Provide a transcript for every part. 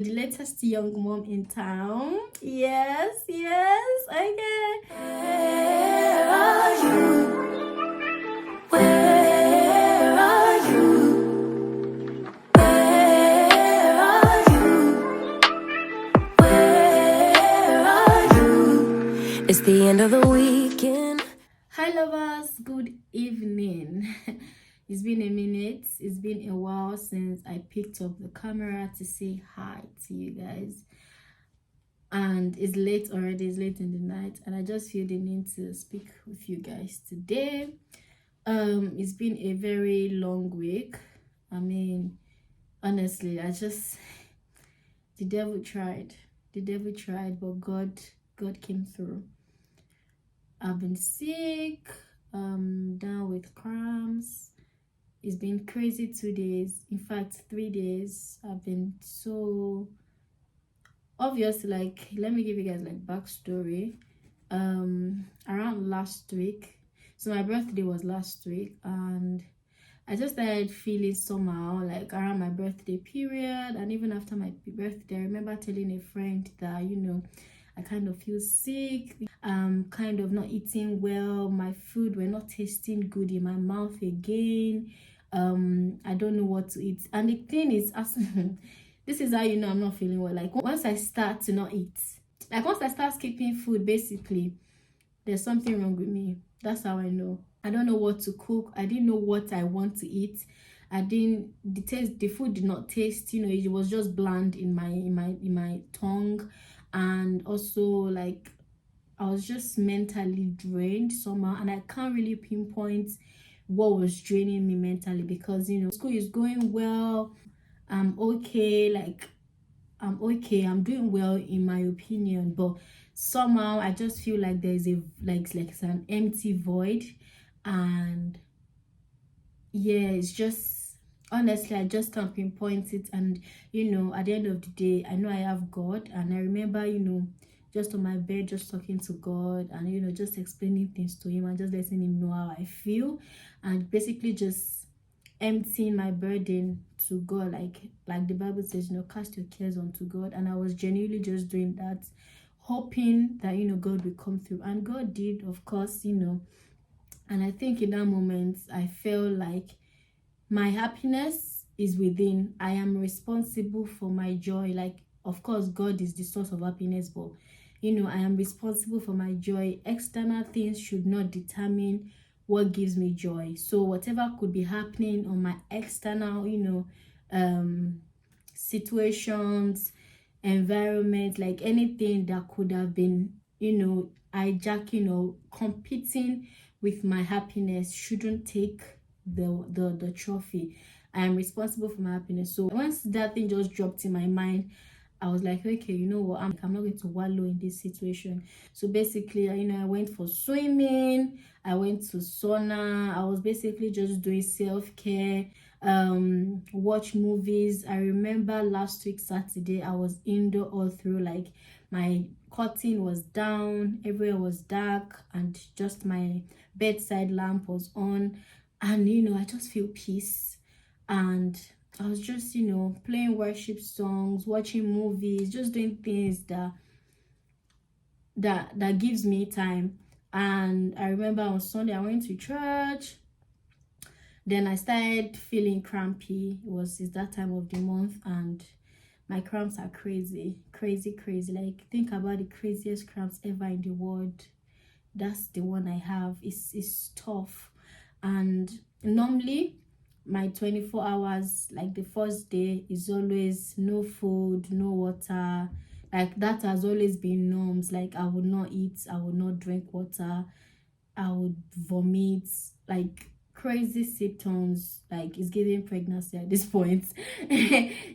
The latest young mom in town. Yes, yes, okay. Where are you? Where are you? Where are you? Where are you? It's the end of the weekend. Hi lovers, good evening. It's been a minute, it's been a while since I picked up the camera to say hi to you guys, and it's late already. It's late in the night and I just feel the need to speak with you guys today. It's been a very long week. I mean, honestly, the devil tried, but God came through. I've been sick, down with cramps. It's been crazy 2 days, in fact 3 days. I've been so obviously, like, let me give you guys like backstory. Around last week, so my birthday was last week, and I just started feeling somehow like around my birthday period, and even after my birthday. I remember telling a friend that, I kind of feel sick, kind of not eating well, my food were not tasting good in my mouth again. I don't know what to eat. And the thing is, this is how you know I'm not feeling well. Like, once I start to not eat, like once I start skipping food, basically there's something wrong with me. That's how I know. I don't know what to cook. I didn't know what I want to eat. The food did not taste, it was just bland in my tongue. And also, like, I was just mentally drained somehow, and I can't really pinpoint what was draining me mentally, because school is going well. I'm okay, like, I'm okay, I'm doing well in my opinion, but somehow I just feel like there's a like it's an empty void. And yeah, it's just, honestly, I just can't pinpoint it. And at the end of the day, I know I have God, and I remember, just on my bed, just talking to God, and just explaining things to him and just letting him know how I feel, and basically just emptying my burden to God, like the Bible says, cast your cares onto God. And I was genuinely just doing that, hoping that God will come through, and God did, of course. And I think in that moment I felt like my happiness is within. I am responsible for my joy. Like, of course, God is the source of happiness, but I am responsible for my joy. External things should not determine what gives me joy. So whatever could be happening on my external, situations, environment, like anything that could have been, hijacking or competing with my happiness, shouldn't take the trophy. I am responsible for my happiness. So once that thing just dropped in my mind, I was like, okay, you know what, I'm not going to wallow in this situation. So basically, I went for swimming, I went to sauna. I was basically just doing self-care, watch movies. I remember last week Saturday, I was indoor all through. Like, my curtain was down, everywhere was dark, and just my bedside lamp was on. And I just feel peace. And I was just playing worship songs, watching movies, just doing things that gives me time. And I remember on Sunday I went to church. Then I started feeling crampy. It's that time of the month, and my cramps are crazy. Like, think about the craziest cramps ever in the world. That's the one I have. It's tough. And normally my 24 hours, like the first day, is always no food, no water. Like, that has always been norms. Like, I would not eat, I would not drink water, I would vomit, like crazy symptoms, like it's giving pregnancy at this point.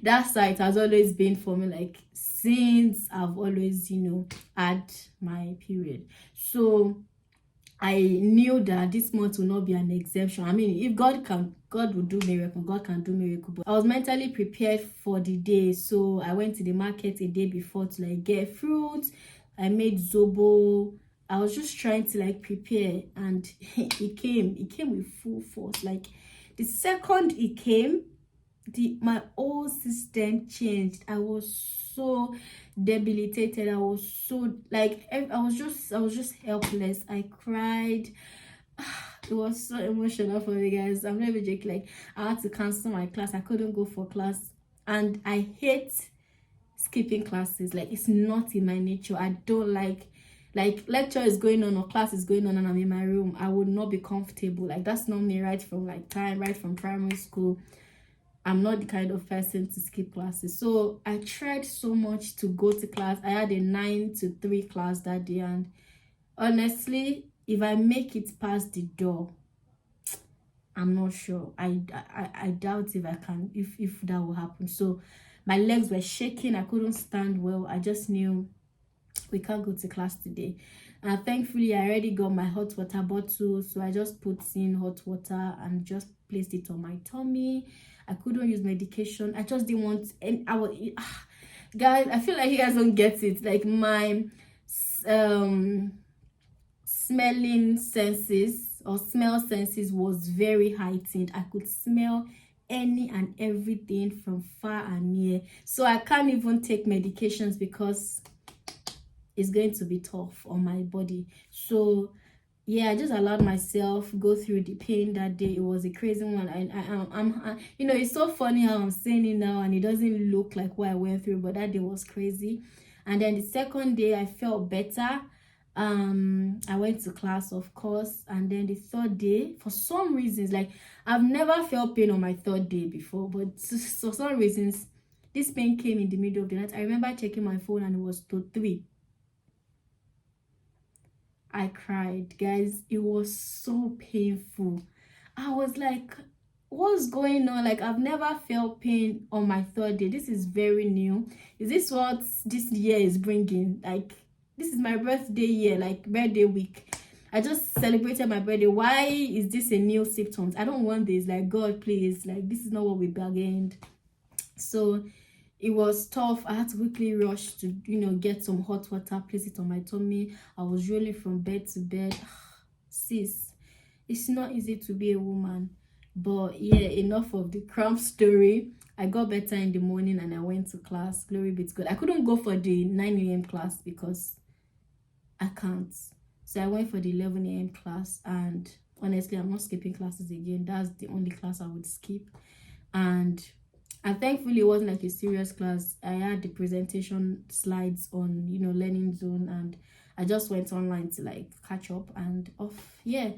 That site has always been for me, like, since I've always had my period. So I knew that this month will not be an exception. I mean, if God will do miracle, God can do miracle. But I was mentally prepared for the day. So I went to the market a day before to, like, get fruits. I made zobo. I was just trying to, like, prepare, and it came with full force. Like, the second it came, my whole system changed. I was so debilitated. I was so like I was just helpless. I cried. It was so emotional for me, guys. I'm not even joking. Like, I had to cancel my class. I couldn't go for class, and I hate skipping classes. Like, it's not in my nature. I don't like lecture is going on or class is going on and I'm in my room. I would not be comfortable. Like, that's not me right from primary school. I'm not the kind of person to skip classes. So I tried so much to go to class. I had a 9 to 3 class that day, and honestly, if I make it past the door, I'm not sure. I doubt if I can, if that will happen. So my legs were shaking. I couldn't stand well. I just knew we can't go to class today. And thankfully, I already got my hot water bottle. So I just put in hot water and just placed it on my tummy. I couldn't use medication. I just didn't want, and I was, guys, I feel like you guys don't get it. Like, my smelling senses or smell senses was very heightened. I could smell any and everything from far and near. So I can't even take medications because it's going to be tough on my body. So yeah, I just allowed myself go through the pain that day. It was a crazy one. I'm you know, it's so funny how I'm saying it now and it doesn't look like what I went through, but that day was crazy. And then the second day I felt better. I went to class, of course, and then the third day, for some reasons, like, I've never felt pain on my third day before, but for some reasons this pain came in the middle of the night. I remember checking my phone and it was to 3. I cried, guys. It was so painful. I was like, what's going on? Like, I've never felt pain on my third day. This is very new. Is this what this year is bringing? Like, this is my birthday year, like birthday week. I just celebrated my birthday. Why is this a new symptoms? I don't want this. Like, God, please. Like, this is not what we bargained. So it was tough. I had to quickly rush to, get some hot water, place it on my tummy. I was rolling from bed to bed. Sis, it's not easy to be a woman. But yeah, enough of the cramp story. I got better in the morning and I went to class. Glory be to God. I couldn't go for the 9 a.m. class because I can't. So I went for the 11 a.m. class, and honestly, I'm not skipping classes again. That's the only class I would skip. And thankfully, it wasn't like a serious class. I had the presentation slides on, Learning Zone, and I just went online to like catch up and off. Yeah,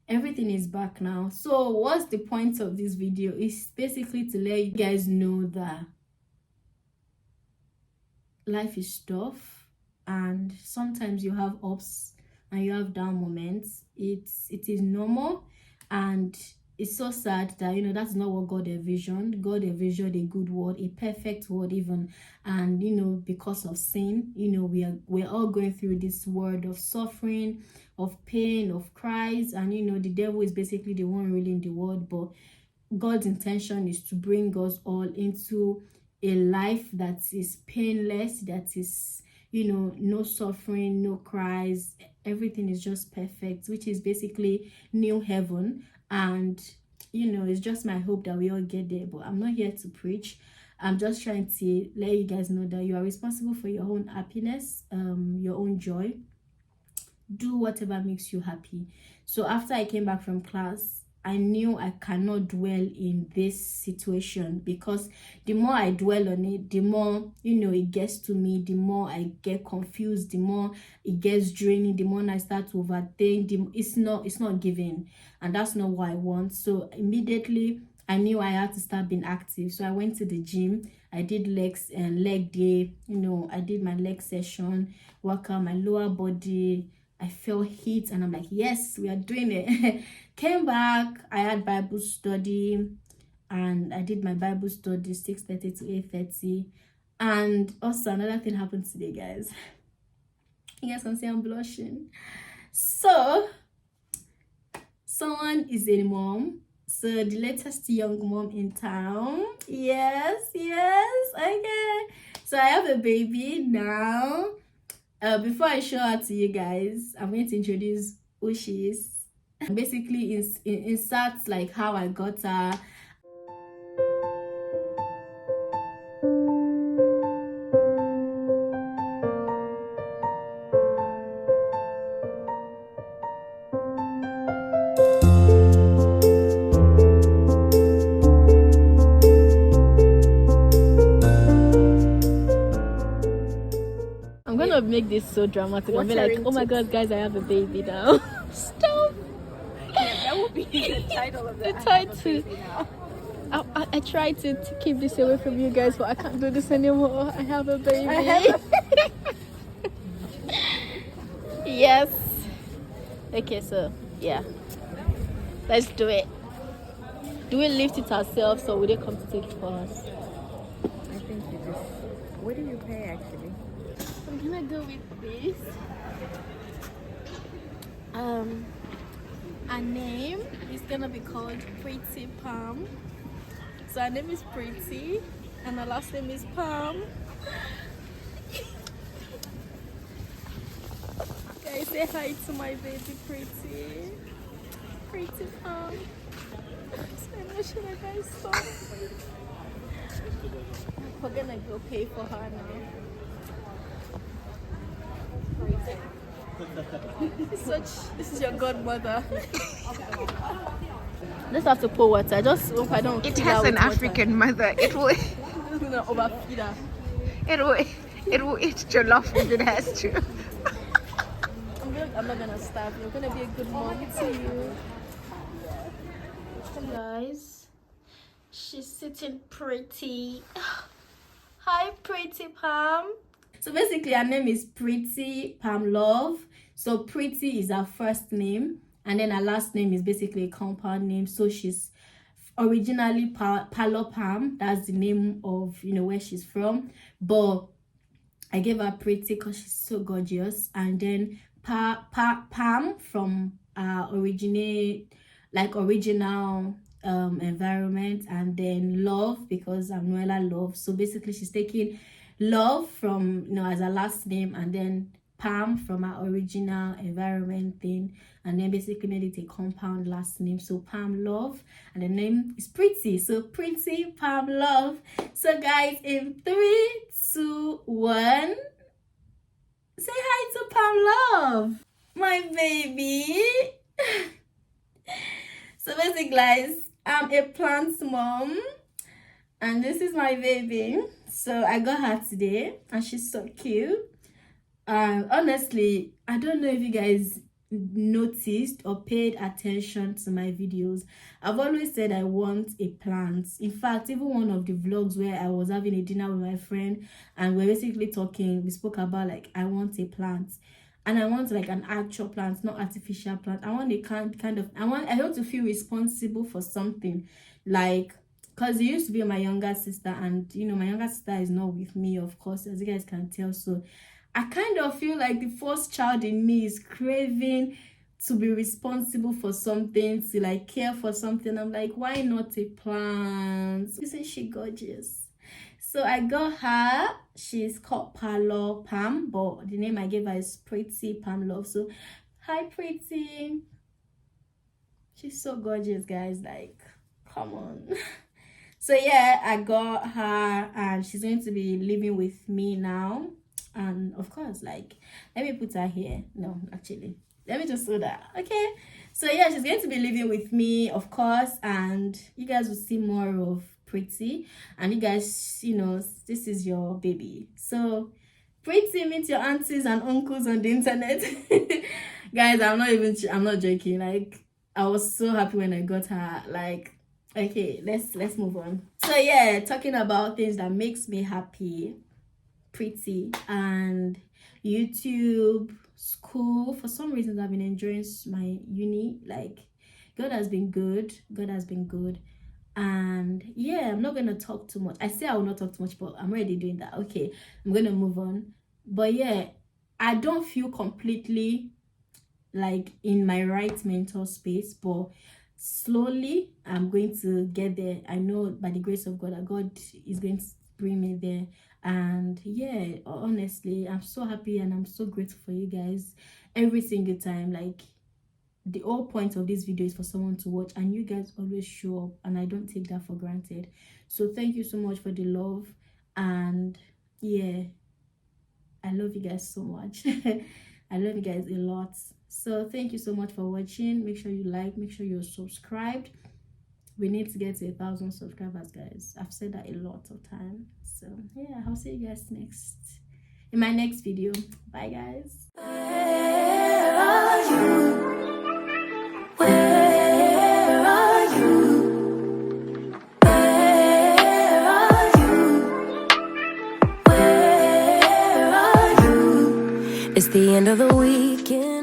everything is back now. So what's the point of this video? It's basically to let you guys know that life is tough, and sometimes you have ups and you have down moments. It is normal, and it's so sad that that's not what God envisioned. God envisioned a good world, a perfect world even, and because of sin, we're all going through this world of suffering, of pain, of cries, and the devil is basically the one ruling the world. But God's intention is to bring us all into a life that is painless, that is, no suffering, no cries. Everything is just perfect, which is basically new heaven. And, it's just my hope that we all get there. But I'm not here to preach. I'm just trying to let you guys know that you are responsible for your own happiness, your own joy. Do whatever makes you happy. So after I came back from class, I knew I cannot dwell in this situation, because the more I dwell on it, the more, it gets to me, the more I get confused, the more it gets draining, the more I start to overthink. It's not giving, and that's not what I want. So immediately I knew I had to start being active. So I went to the gym. I did legs and leg day. I did my leg session, work out my lower body. I felt heat and I'm like, yes, we are doing it. Came back, I had Bible study, and I did my Bible study 6:30 to 8:30. And also another thing happened today, guys. You guys can see I'm blushing. So someone is a mom. So the latest young mom in town. Yes, okay. So I have a baby now. Before I show her to you guys, I'm going to introduce who she is. Basically, insert like how I got her. gonna make this so dramatic. I'll be like, oh my god, guys, I have a baby now. Stop. Yeah, that will be the title of the title. I try to keep this away from you guys, but I can't do this anymore. I have a baby. Yes. Okay, so yeah, let's do it. Do we lift it ourselves or will they come to take it for us? I think you just. What do you pay actually? I'm gonna go with this. Our name is gonna be called Pretty Palm. So our name is Pretty and our last name is Palm. Guys, say hi to my baby Pretty. Pretty Palm. So emotional, guys. So we're gonna go pay for her now. This is your godmother. Just have to pour water. I just hope I don't. It has an African mother. It will. Overfeed her. It will eat jollof if it has to. I'm not gonna starve. You're gonna be a good mom to you. Hey guys, she's sitting pretty. Hi, Pretty Palm. So basically, her name is Pretty Palm Love. So Pretty is her first name, and then her last name is basically a compound name. So she's originally Palo Palm. That's the name of where she's from. But I gave her Pretty because she's so gorgeous, and then Palm from original environment, and then Love because I'm Nuellalover. So basically, she's taking Love from as her last name, and then Palm from her original environment thing, and then basically made it a compound last name. So Palm Love, and the name is Pretty. So Pretty Palm Love. So guys, in 3, 2, 1, say hi to Palm Love, my baby. So basically, guys, I'm a plant mom, and this is my baby. So I got her today, and she's so cute. Honestly, I don't know if you guys noticed or paid attention to my videos. I've always said I want a plant. In fact, even one of the vlogs where I was having a dinner with my friend and we're basically talking, we spoke about like I want a plant, and I want like an actual plant, not artificial plant. I want a kind of I want to feel responsible for something, like because it used to be my younger sister, and my younger sister is not with me, of course, as you guys can tell. So I kind of feel like the first child in me is craving to be responsible for something, to like care for something. I'm like, why not a plant? Isn't she gorgeous? So I got her. She's called Palo Palm, but the name I gave her is Pretty Palm Love. So hi, Pretty. She's so gorgeous, guys. Like, come on. So yeah, I got her, and she's going to be living with me now. And of course, like, let me put her here. No, actually, let me just do that. Okay, so yeah, she's going to be living with me, of course, and you guys will see more of Pretty, and you guys, this is your baby. So Pretty, meet your aunties and uncles on the internet. Guys, I'm not joking. Like, I was so happy when I got her. Like, okay, let's move on. So yeah, talking about things that makes me happy. Pretty and YouTube, school. For some reasons, I've been enjoying my uni. Like, God has been good. And yeah, I'm not gonna talk too much. I say I will not talk too much, but I'm already doing that. Okay, I'm gonna move on. But yeah, I don't feel completely like in my right mental space, but slowly I'm going to get there. I know by the grace of God that God is going to bring me there. And yeah, honestly, I'm so happy and I'm so grateful for you guys every single time. Like, the whole point of this video is for someone to watch, and you guys always show up, and I don't take that for granted. So thank you so much for the love, and yeah, I love you guys so much. I love you guys a lot. So thank you so much for watching. Make sure you like, make sure you're subscribed. We need to get to 1,000 subscribers, guys. I've said that a lot of times. So yeah, I'll see you guys next in my next video. Bye guys. Where are you? Where are you? Where are you? Where are you? It's the end of the weekend.